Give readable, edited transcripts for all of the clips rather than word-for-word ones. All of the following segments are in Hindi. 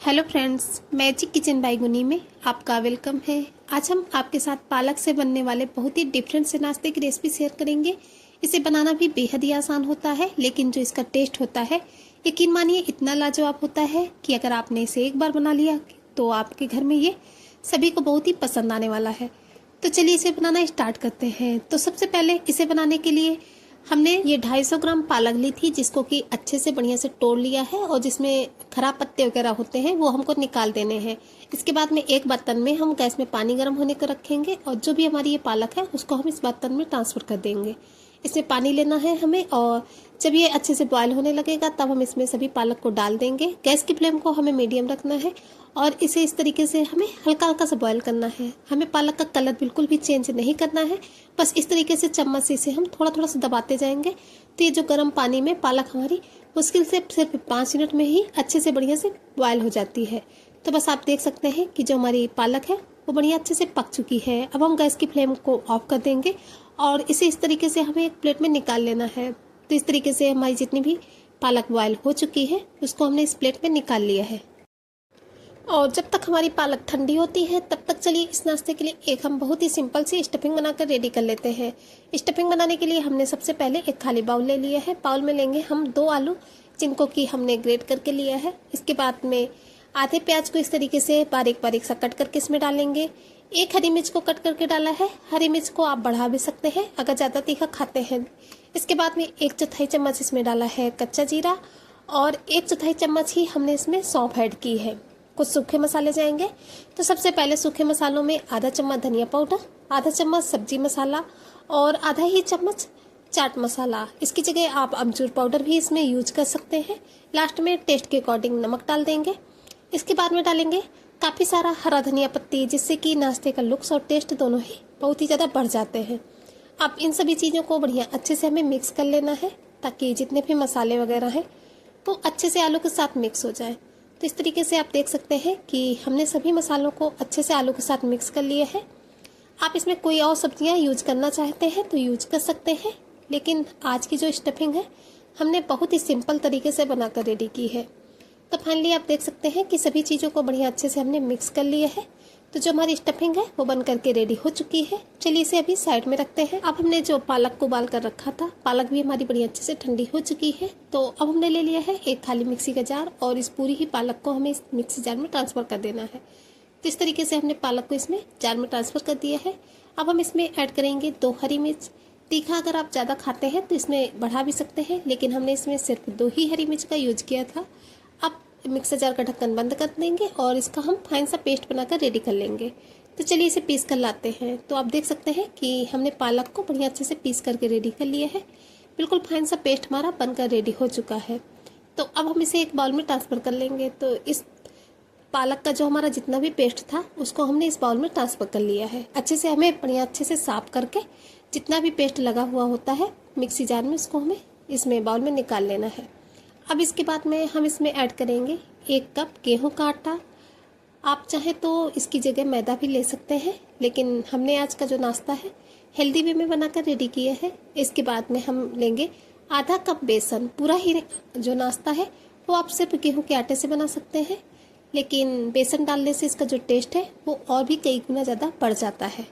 Hello friends, magic kitchen by Guni में आपका वेलकम है। आज हम आपके साथ पालक से बनने वाले बहुत ही डिफरेंट से नाश्ते की रेसिपी शेयर करेंगे। इसे बनाना भी बेहद ही आसान होता है, लेकिन जो इसका टेस्ट होता है यकीन मानिए इतना लाजवाब होता है कि अगर आपने इसे एक बार बना लिया तो आपके घर में ये सभी को बहुत ही पसंद आने वाला है। तो चलिए इसे बनाना स्टार्ट करते हैं। तो सबसे पहले इसे बनाने के लिए हमने ये 250 ग्राम पालक ली थी, जिसको कि अच्छे से बढ़िया से तोड़ लिया है और जिसमें खराब पत्ते वगैरह होते हैं वो हमको निकाल देने हैं। इसके बाद में एक बर्तन में हम गैस में पानी गर्म होने को रखेंगे और जो भी हमारी ये पालक है उसको हम इस बर्तन में ट्रांसफ़र कर देंगे। इसमें पानी लेना है हमें और जब ये अच्छे से बॉयल होने लगेगा तब हम इसमें सभी पालक को डाल देंगे। गैस की फ्लेम को हमें मीडियम रखना है और इसे इस तरीके से हमें हल्का हल्का सा बॉयल करना है। हमें पालक का कलर बिल्कुल भी चेंज नहीं करना है, बस इस तरीके से चम्मच से इसे हम थोड़ा थोड़ा सा दबाते जाएंगे। तो ये जो गर्म पानी में पालक हमारी मुश्किल से सिर्फ 5 मिनट में ही अच्छे से बढ़िया से बॉयल हो जाती है। तो बस आप देख सकते हैं कि जो हमारी पालक है वो बढ़िया अच्छे से पक चुकी है। अब हम गैस की फ्लेम को ऑफ कर देंगे और इसे इस तरीके से हमें एक प्लेट में निकाल लेना है। तो इस तरीके से हमारी जितनी भी पालक बॉयल हो चुकी है उसको हमने इस प्लेट में निकाल लिया है। और जब तक हमारी पालक ठंडी होती है तब तक चलिए इस नाश्ते के लिए एक हम बहुत ही सिंपल सी स्टफिंग बनाकर रेडी कर लेते हैं। स्टफिंग बनाने के लिए हमने सबसे पहले एक खाली बाउल ले लिया है। बाउल में लेंगे हम 2 आलू, जिनको कि हमने ग्रेट करके लिया है। इसके बाद में आधे प्याज को इस तरीके से बारीक बारीक सा कट करके इसमें डालेंगे। एक हरी मिर्च को कट करके डाला है। हरी मिर्च को आप बढ़ा भी सकते हैं अगर ज़्यादा तीखा खाते हैं। इसके बाद में 1/4 चम्मच इसमें डाला है कच्चा जीरा और 1/4 चम्मच ही हमने इसमें सौंफ ऐड की है। कुछ सूखे मसाले जाएंगे। तो सबसे पहले सूखे मसालों में आधा चम्मच धनिया पाउडर, आधा चम्मच सब्जी मसाला और आधा ही चम्मच चाट मसाला। इसकी जगह आप अमचूर पाउडर भी इसमें यूज कर सकते हैं। लास्ट में टेस्ट के अकॉर्डिंग नमक डाल देंगे। इसके बाद में डालेंगे काफ़ी सारा हरा धनिया पत्ती, जिससे कि नाश्ते का लुक्स और टेस्ट दोनों ही बहुत ही ज़्यादा बढ़ जाते हैं। अब इन सभी चीज़ों को बढ़िया अच्छे से हमें मिक्स कर लेना है ताकि जितने भी मसाले वगैरह हैं वो अच्छे से आलू के साथ मिक्स हो जाए। तो इस तरीके से आप देख सकते हैं कि हमने सभी मसालों को अच्छे से आलू के साथ मिक्स कर लिए है। आप इसमें कोई और सब्जियां यूज करना चाहते हैं तो यूज कर सकते हैं, लेकिन आज की जो स्टफिंग है हमने बहुत ही सिंपल तरीके से बनाकर रेडी की है। तो फाइनली आप देख सकते हैं कि सभी चीज़ों को बढ़िया अच्छे से हमने मिक्स कर लिया है। तो जो हमारी स्टफिंग है वो बन करके रेडी हो चुकी है। चलिए इसे अभी साइड में रखते हैं। अब हमने जो पालक को उबाल कर रखा था, पालक भी हमारी बड़ी अच्छे से ठंडी हो चुकी है। तो अब हमने ले लिया है एक खाली मिक्सी का जार और इस पूरी ही पालक को हमें इस मिक्सी जार में ट्रांसफ़र कर देना है। तो इस तरीके से हमने पालक को इसमें जार में ट्रांसफ़र कर दिया है। अब हम इसमें ऐड करेंगे 2 हरी मिर्च। तीखा अगर आप ज़्यादा खाते हैं तो इसमें बढ़ा भी सकते हैं, लेकिन हमने इसमें सिर्फ 2 ही हरी मिर्च का यूज किया था। अब मिक्सर जार का ढक्कन बंद कर देंगे और इसका हम फाइन सा पेस्ट बनाकर रेडी कर लेंगे। तो चलिए इसे पीस कर लाते हैं। तो आप देख सकते हैं कि हमने पालक को बढ़िया अच्छे से पीस करके रेडी कर लिया है। बिल्कुल फाइन सा पेस्ट हमारा बनकर रेडी हो चुका है। तो अब हम इसे एक बाउल में ट्रांसफ़र कर लेंगे। तो इस पालक का जो हमारा जितना भी पेस्ट था उसको हमने इस बाउल में ट्रांसफ़र कर लिया है। अच्छे से हमें बढ़िया अच्छे से साफ करके जितना भी पेस्ट लगा हुआ होता है मिक्सी जार में उसको हमें इसमें बाउल में निकाल लेना है। अब इसके बाद में हम इसमें ऐड करेंगे 1 कप गेहूं का आटा। आप चाहें तो इसकी जगह मैदा भी ले सकते हैं, लेकिन हमने आज का जो नाश्ता है हेल्दी वे में बनाकर रेडी किया है। इसके बाद में हम लेंगे आधा कप बेसन। पूरा ही जो नाश्ता है वो आप सिर्फ गेहूं के आटे से बना सकते हैं, लेकिन बेसन डालने से इसका जो टेस्ट है वो और भी कई गुना ज़्यादा बढ़ जाता है।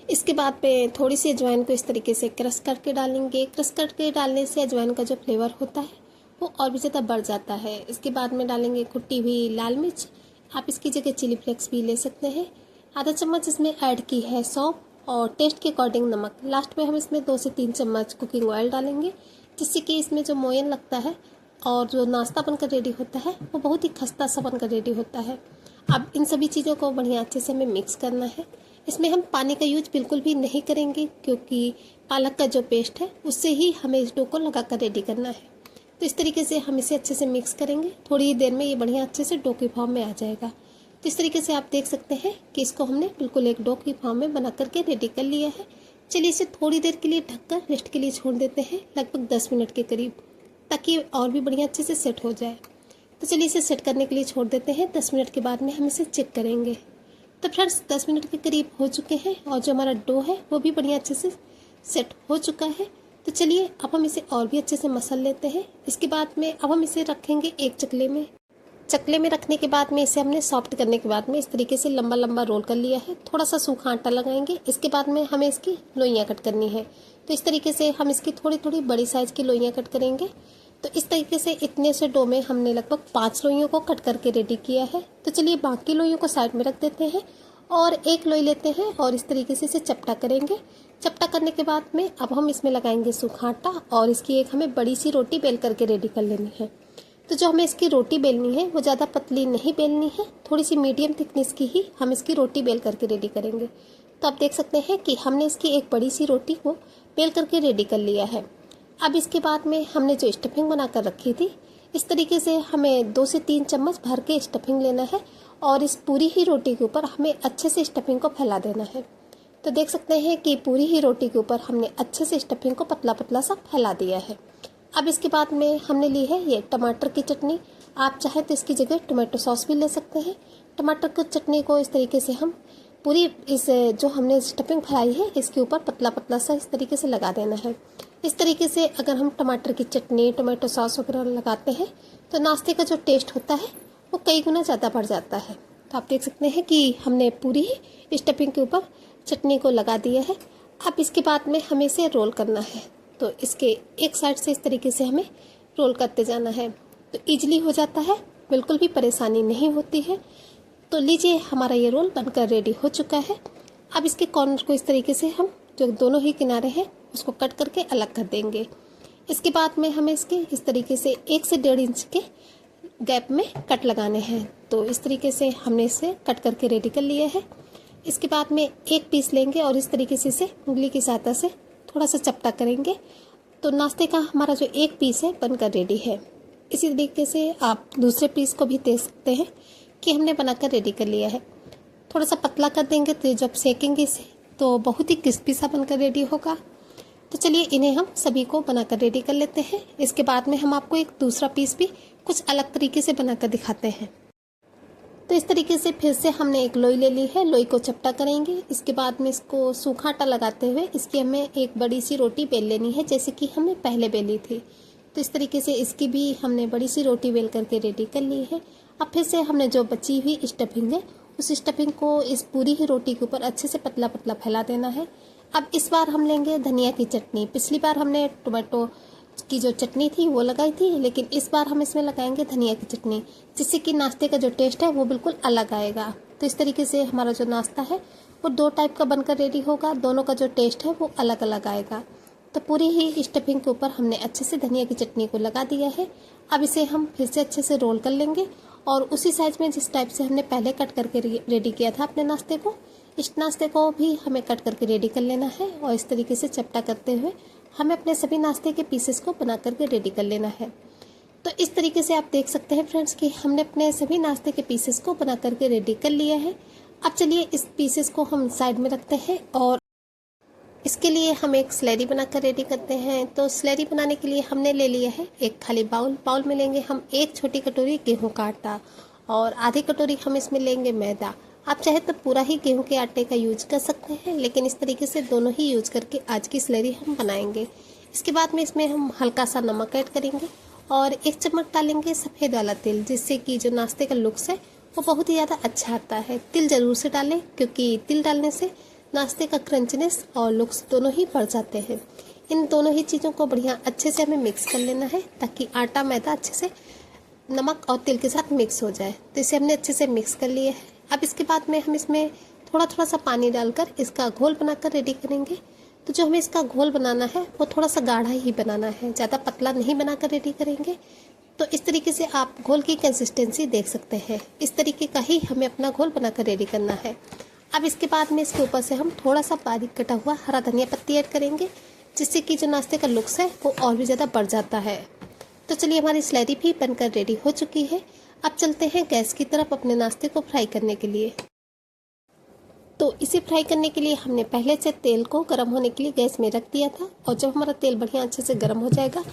इसके बाद में थोड़ी सी अजवाइन को इस तरीके से क्रश करके डालेंगे। क्रश करके डालने से अजवाइन का जो फ्लेवर होता है वो और भी ज़्यादा बढ़ जाता है। इसके बाद में डालेंगे कुटी हुई लाल मिर्च। आप इसकी जगह चिली फ्लेक्स भी ले सकते हैं। आधा चम्मच इसमें ऐड की है सौंफ और टेस्ट के अकॉर्डिंग नमक। लास्ट में हम इसमें 2 से 3 चम्मच कुकिंग ऑयल डालेंगे, जिससे कि इसमें जो मोयन लगता है और जो नाश्ता बनकर रेडी होता है वो बहुत ही खस्ता सा बनकर रेडी होता है। अब इन सभी चीज़ों को बढ़िया अच्छे से हमें मिक्स करना है। इसमें हम पानी का यूज बिल्कुल भी नहीं करेंगे, क्योंकि पालक का जो पेस्ट है उससे ही हमें इस डो को लगा कर रेडी करना है। तो इस तरीके से हम इसे अच्छे से मिक्स करेंगे। थोड़ी ही देर में ये बढ़िया अच्छे से डो के फॉर्म में आ जाएगा। तो इस तरीके से आप देख सकते हैं कि इसको हमने बिल्कुल एक डो की फॉर्म में बना करके रेडी कर लिया है। चलिए इसे थोड़ी देर के लिए ढककर रेस्ट के लिए छोड़ देते हैं, लगभग 10 मिनट के करीब, ताकि और भी बढ़िया अच्छे से सेट हो जाए। तो चलिए इसे सेट करने के लिए छोड़ देते हैं। 10 मिनट के बाद में हम इसे चेक करेंगे। तो फ्रेंड्स 10 मिनट के करीब हो चुके हैं और जो हमारा डो है वो भी बढ़िया अच्छे से सेट हो चुका है। तो चलिए अब हम इसे और भी अच्छे से मसल लेते हैं। इसके बाद में अब हम इसे रखेंगे एक चकले में। चकले में रखने के बाद में इसे हमने सॉफ्ट करने के बाद में इस तरीके से लंबा लंबा रोल कर लिया है। थोड़ा सा सूखा आटा लगाएंगे। इसके बाद में हमें इसकी लोइयाँ कट करनी है। तो इस तरीके से हम इसकी थोड़ी थोड़ी बड़ी साइज़ की लोइयाँ कट करेंगे। तो इस तरीके से इतने से डो में हमने लगभग 5 लोइयों को कट करके रेडी किया है। तो चलिए बाकी लोइयों को साइड में रख देते हैं और एक लोई लेते हैं और इस तरीके से इसे चपटा करेंगे। चपटा करने के बाद में अब हम इसमें लगाएंगे सूखा आटा और इसकी एक हमें बड़ी सी रोटी बेल करके रेडी कर लेनी है। तो जो हमें इसकी रोटी बेलनी है वो ज़्यादा पतली नहीं बेलनी है, थोड़ी सी मीडियम थिकनेस की ही हम इसकी रोटी बेल करके रेडी करेंगे। तो आप देख सकते हैं कि हमने इसकी एक बड़ी सी रोटी को बेल करके रेडी कर लिया है। अब इसके बाद में हमने जो स्टफिंग बना कर रखी थी, इस तरीके से हमें 2 से 3 चम्मच भर के स्टफिंग लेना है और इस पूरी ही रोटी के ऊपर हमें अच्छे से स्टफिंग को फैला देना है। तो देख सकते हैं कि पूरी ही रोटी के ऊपर हमने अच्छे से स्टफिंग को पतला पतला सा फैला दिया है। अब इसके बाद में हमने ली है ये टमाटर की चटनी। आप चाहे तो इसकी जगह टोमेटो सॉस भी ले सकते हैं। टमाटर की चटनी को इस तरीके से हम पूरी इस जो हमने स्टफिंग फैलाई है इसके ऊपर पतला पतला सा इस तरीके से लगा देना है। इस तरीके से अगर हम टमाटर की चटनी, टोमेटो सॉस वगैरह लगाते हैं तो नाश्ते का जो टेस्ट होता है वो कई गुना ज़्यादा बढ़ जाता है। तो आप देख सकते हैं कि हमने पूरी ही स्टफिंग के ऊपर चटनी को लगा दिया है। अब इसके बाद में हमें इसे रोल करना है। तो इसके एक साइड से इस तरीके से हमें रोल करते जाना है। तो ईजिली हो जाता है, बिल्कुल भी परेशानी नहीं होती है। तो लीजिए हमारा ये रोल बनकर रेडी हो चुका है। अब इसके कॉर्नर को इस तरीके से हम जो दोनों ही किनारे हैं उसको कट करके अलग कर देंगे। इसके बाद में हमें इसके इस तरीके से 1 से 1.5 इंच के गैप में कट लगाने हैं। तो इस तरीके से हमने इसे कट करके रेडी कर लिया है। इसके बाद में एक पीस लेंगे और इस तरीके से इसे उंगली की सहायता से थोड़ा सा चपटा करेंगे। तो नाश्ते का हमारा जो एक पीस है बनकर रेडी है। इसी तरीके से आप दूसरे पीस को भी देख सकते हैं कि हमने बनाकर रेडी कर लिया है। थोड़ा सा पतला कर देंगे तो जब सेकेंगे इसे तो बहुत ही क्रिस्पी सा बनकर रेडी होगा। तो चलिए इन्हें हम सभी को बनाकर रेडी कर लेते हैं। इसके बाद में हम आपको एक दूसरा पीस भी कुछ अलग तरीके से बनाकर दिखाते हैं। तो इस तरीके से फिर से हमने एक लोई ले ली है। लोई को चपटा करेंगे। इसके बाद में इसको सूखा आटा लगाते हुए इसकी हमें एक बड़ी सी रोटी बेल लेनी है, जैसे कि हमने पहले बेली थी। तो इस तरीके से इसकी भी हमने बड़ी सी रोटी बेल करके रेडी कर ली है। अब फिर से हमने जो बची हुई स्टफिंग है उस स्टफिंग को इस पूरी ही रोटी के ऊपर अच्छे से पतला पतला फैला देना है। अब इस बार हम लेंगे धनिया की चटनी। पिछली बार हमने टोमेटो की जो चटनी थी वो लगाई थी, लेकिन इस बार हम इसमें लगाएंगे धनिया की चटनी, जिससे कि नाश्ते का जो टेस्ट है वो बिल्कुल अलग आएगा। तो इस तरीके से हमारा जो नाश्ता है वो 2 टाइप का बनकर रेडी होगा। दोनों का जो टेस्ट है वो अलग अलग आएगा। तो पूरी ही स्टफिंग के ऊपर हमने अच्छे से धनिया की चटनी को लगा दिया है। अब इसे हम फिर से अच्छे से रोल कर लेंगे और उसी साइज में जिस टाइप से हमने पहले कट करके रेडी किया था अपने नाश्ते को, इस नाश्ते को भी हमें कट करके रेडी कर लेना है। और इस तरीके से चपटा करते हुए हमें अपने सभी नाश्ते के पीसेस को बना करके रेडी कर लेना है। तो इस तरीके से आप देख सकते हैं फ्रेंड्स कि हमने अपने सभी नाश्ते के पीसेस को बना करके रेडी कर लिया है। अब चलिए इस पीसेस को हम साइड में रखते हैं और इसके लिए हम एक स्लैरी बनाकर रेडी करते हैं। तो स्लैरी बनाने के लिए हमने ले लिया है एक खाली बाउल में लेंगे हम 1 छोटी कटोरी गेहूं का आटा और आधी कटोरी हम इसमें लेंगे मैदा। आप चाहे तो पूरा ही गेहूं के आटे का यूज कर सकते हैं, लेकिन इस तरीके से दोनों ही यूज करके आज की स्लैरी हम बनाएंगे। इसके बाद में इसमें हम हल्का सा नमक ऐड करेंगे और 1 चम्मच डालेंगे सफ़ेद वाला तिल, जिससे कि जो नाश्ते का लुक्स है वो बहुत ही ज़्यादा अच्छा आता है। तिल ज़रूर से डालें, क्योंकि तिल डालने से नाश्ते का क्रंचनेस और लुक्स दोनों ही बढ़ जाते हैं। इन दोनों ही चीज़ों को बढ़िया अच्छे से हमें मिक्स कर लेना है, ताकि आटा मैदा अच्छे से नमक और तिल के साथ मिक्स हो जाए। तो इसे हमने अच्छे से मिक्स कर लिया है। अब इसके बाद में हम इसमें थोड़ा थोड़ा सा पानी डालकर इसका घोल बनाकर रेडी करेंगे। तो जो हमें इसका घोल बनाना है वो थोड़ा सा गाढ़ा ही बनाना है, ज़्यादा पतला नहीं बनाकर रेडी करेंगे। तो इस तरीके से आप घोल की कंसिस्टेंसी देख सकते हैं। इस तरीके का ही हमें अपना घोल बनाकर रेडी करना है। अब इसके बाद में इसके ऊपर से हम थोड़ा सा बारीक कटा हुआ हरा धनिया पत्ती ऐड करेंगे, जिससे कि जो नाश्ते का लुक्स है वो और भी ज़्यादा बढ़ जाता है। तो चलिए हमारी स्लैरी भी बनकर रेडी हो चुकी है। अब चलते हैं गैस की तरफ अपने नाश्ते को फ्राई करने के लिए। तो इसे फ्राई करने के लिए हमने पहले से तेल को गर्म होने के लिए गैस में रख दिया था, और जब हमारा तेल बढ़िया अच्छे से गर्म हो जाएगा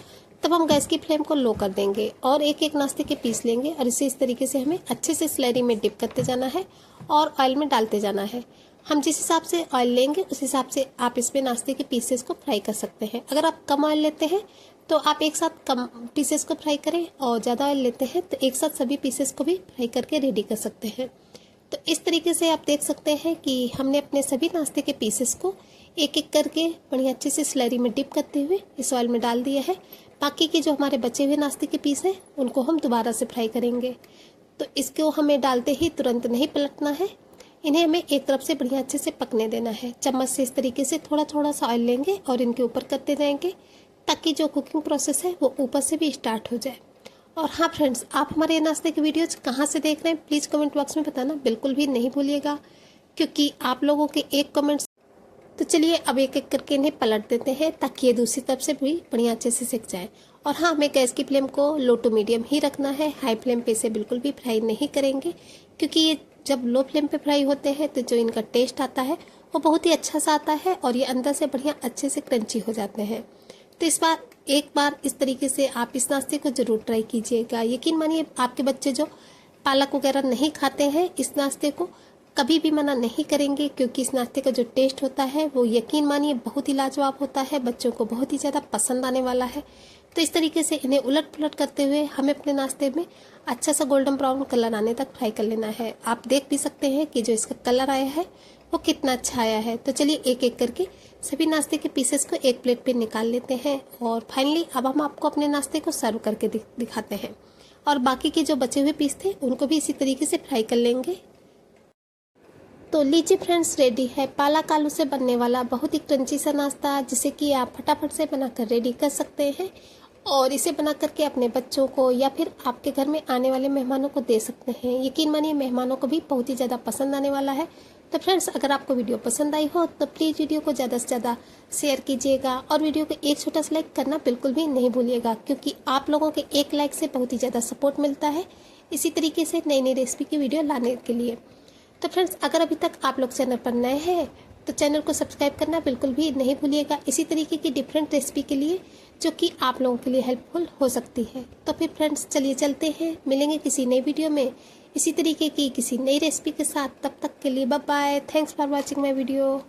तब हम गैस की फ्लेम को लो कर देंगे और एक एक नाश्ते के पीस लेंगे और इसे इस तरीके से हमें अच्छे से स्लैरी में डिप करते जाना है और ऑयल में डालते जाना है। हम जिस हिसाब से ऑयल लेंगे उस हिसाब से आप इसमें नाश्ते के पीसेस को फ्राई कर सकते हैं। अगर आप कम ऑयल लेते हैं तो आप एक साथ कम पीसेस को फ्राई करें और ज़्यादा ऑयल लेते हैं तो एक साथ सभी पीसेस को भी फ्राई करके रेडी कर सकते हैं। तो इस तरीके से आप देख सकते हैं कि हमने अपने सभी नाश्ते के पीसेस को एक एक करके बढ़िया अच्छे से स्लरी में डिप करते हुए इस ऑयल में डाल दिया है। बाकी के जो हमारे बचे हुए नाश्ते के पीस हैं उनको हम दोबारा से फ्राई करेंगे। तो इसको हमें डालते ही तुरंत नहीं पलटना है, इन्हें हमें एक तरफ से बढ़िया अच्छे से पकने देना है। चम्मच से इस तरीके से थोड़ा थोड़ा सा ऑयल लेंगे और इनके ऊपर करते जाएंगे ताकि जो कुकिंग प्रोसेस है वो ऊपर से भी स्टार्ट हो जाए। और हाँ फ्रेंड्स, आप हमारे नाश्ते की वीडियोज कहाँ से देख रहे हैं प्लीज़ कमेंट बॉक्स में बताना बिल्कुल भी नहीं भूलिएगा, क्योंकि आप लोगों के एक कमेंट्स। तो चलिए अब एक एक करके इन्हें पलट देते हैं ताकि ये दूसरी तरफ से भी बढ़िया अच्छे से सिक जाए। और हाँ, हमें गैस की फ्लेम को लो टू मीडियम ही रखना है, हाई फ्लेम पे इसे बिल्कुल भी फ्राई नहीं करेंगे, क्योंकि ये जब लो फ्लेम पे फ्राई होते हैं तो जो इनका टेस्ट आता है वो बहुत ही अच्छा सा आता है और ये अंदर से बढ़िया अच्छे से क्रंची हो जाते हैं। तो एक बार इस तरीके से आप इस नाश्ते को ज़रूर ट्राई कीजिएगा। यकीन मानिए आपके बच्चे जो पालक वगैरह नहीं खाते हैं इस नाश्ते को कभी भी मना नहीं करेंगे, क्योंकि इस नाश्ते का जो टेस्ट होता है वो यकीन मानिए बहुत ही लाजवाब होता है, बच्चों को बहुत ही ज़्यादा पसंद आने वाला है। तो इस तरीके से इन्हें उलट पुलट करते हुए हमें अपने नाश्ते में अच्छा सा गोल्डन ब्राउन कलर आने तक फ्राई कर लेना है। आप देख भी सकते हैं कि जो इसका कलर आया है वो कितना अच्छा आया है। तो चलिए एक एक करके सभी नाश्ते के पीसेस को एक प्लेट पे निकाल लेते हैं और फाइनली अब हम आपको अपने नाश्ते को सर्व करके दिखाते हैं। और बाकी के जो बचे हुए पीस थे उनको भी इसी तरीके से फ्राई कर लेंगे। तो लीजिए फ्रेंड्स, रेडी है पालक आलू से बनने वाला बहुत ही क्रंची सा नाश्ता, जिसे कि आप फटाफट से बनाकर रेडी कर सकते हैं और इसे बना करके अपने बच्चों को या फिर आपके घर में आने वाले मेहमानों को दे सकते हैं। यकीन मानिए मेहमानों को भी बहुत ही ज़्यादा पसंद आने वाला है। तो फ्रेंड्स, अगर आपको वीडियो पसंद आई हो तो प्लीज़ वीडियो को ज़्यादा से ज़्यादा शेयर कीजिएगा और वीडियो को एक छोटा सा लाइक करना बिल्कुल भी नहीं भूलिएगा, क्योंकि आप लोगों के एक लाइक से बहुत ही ज़्यादा सपोर्ट मिलता है इसी तरीके से नई नई रेसिपी की वीडियो लाने के लिए। तो फ्रेंड्स, अगर अभी तक आप लोग चैनल पर नए हैं तो चैनल को सब्सक्राइब करना बिल्कुल भी नहीं भूलिएगा, इसी तरीके की डिफरेंट रेसिपी के लिए जो कि आप लोगों के लिए हेल्पफुल हो सकती है। तो फिर फ्रेंड्स चलिए चलते हैं, मिलेंगे किसी नई वीडियो में इसी तरीके की किसी नई रेसिपी के साथ। तब तक के लिए bye bye, thanks for watching my video.